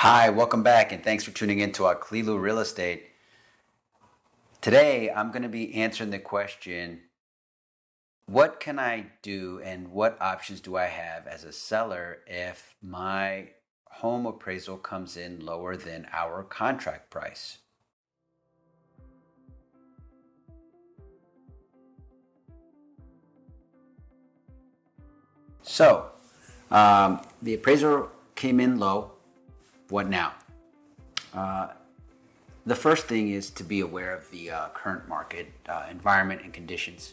Hi, welcome back, and thanks for tuning in to Aklilu Real Estate. Today, I'm going to be answering the question, what can I do and what options do I have as a seller if my home appraisal comes in lower than our contract price? So, the appraiser came in low. What now? The first thing is to be aware of the current market environment and conditions.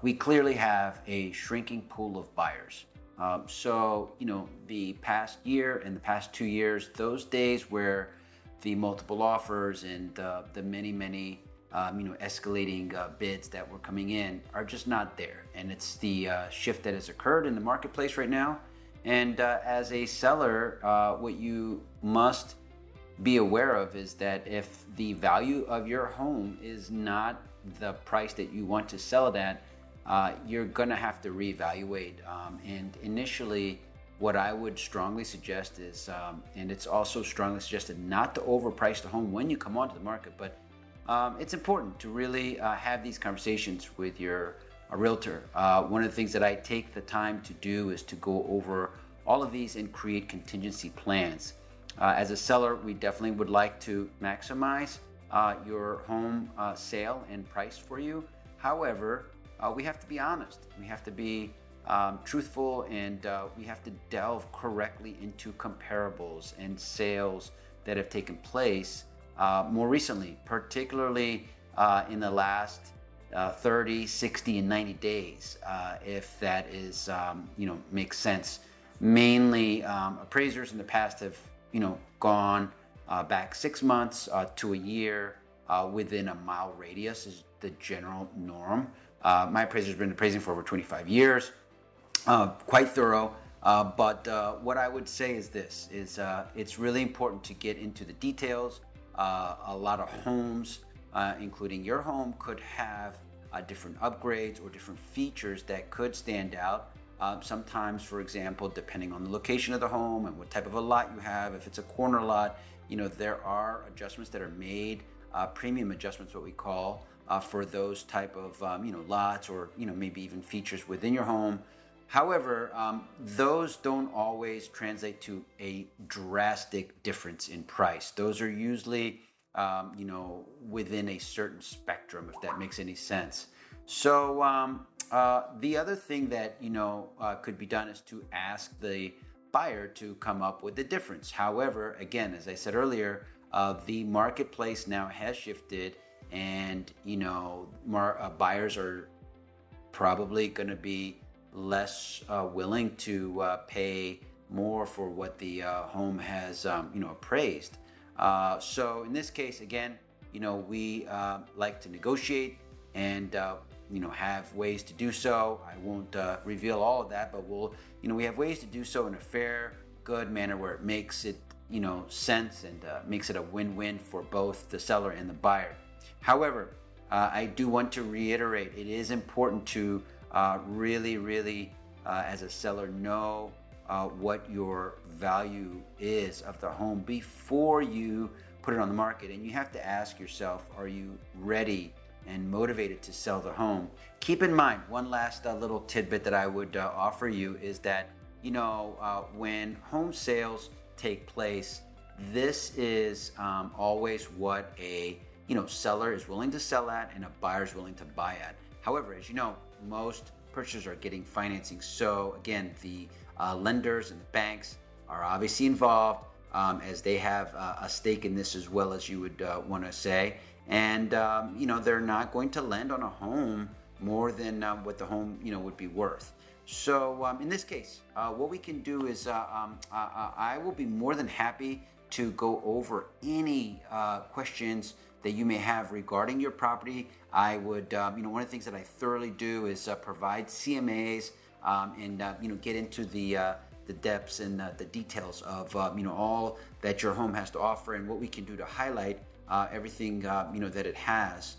We clearly have a shrinking pool of buyers. The past year and the past 2 years, those days where the multiple offers and the many escalating bids that were coming in are just not there. And it's the shift that has occurred in the marketplace right now. And as a seller, what you must be aware of is that if the value of your home is not the price that you want to sell it at, you're going to have to reevaluate. And initially, what I would strongly suggest is, and it's also strongly suggested, not to overprice the home when you come onto the market, but it's important to really have these conversations with your realtor. One of the things that I take the time to do is to go over all of these and create contingency plans. As a seller, we definitely would like to maximize your home sale and price for you. However, we have to be honest. We have to be truthful, and we have to delve correctly into comparables and sales that have taken place more recently, particularly in the last 30, 60, and 90 days, if that is, makes sense. Mainly, appraisers in the past have, gone back 6 months to a year within a mile radius is the general norm. My appraiser's been appraising for over 25 years, quite thorough. But what I would say is this: it's really important to get into the details. A lot of homes, including your home, could have different upgrades or different features that could stand out. Sometimes, for example, depending on the location of the home and what type of a lot you have, if it's a corner lot, there are adjustments that are made, premium adjustments, what we call, for those type of lots, or maybe even features within your home. However, those don't always translate to a drastic difference in price. Those are usually within a certain spectrum, if that makes any sense. So the other thing that could be done is to ask the buyer to come up with the difference. However, again, as I said earlier, the marketplace now has shifted, and buyers are probably going to be less willing to pay more for what the home has appraised. So in this case, again, we like to negotiate and have ways to do so. I won't reveal all of that, but we have ways to do so in a fair, good manner where it makes it sense and makes it a win-win for both the seller and the buyer. However, I do want to reiterate, it is important to really, as a seller, know what your value is of the home before you put it on the market. And you have to ask yourself, are you ready and motivated to sell the home? Keep in mind, one last little tidbit that I would offer you is that, when home sales take place, this is always what a seller is willing to sell at and a buyer is willing to buy at. However, as you know, most purchasers are getting financing. So again, the lenders and the banks are obviously involved, as they have a stake in this as well, as you would want to say. And they're not going to lend on a home more than what the home would be worth. So in this case, what we can do is I will be more than happy to go over any questions that you may have regarding your property. I would, one of the things that I thoroughly do is provide CMAs and get into the depths and the details of all that your home has to offer and what we can do to highlight everything that it has.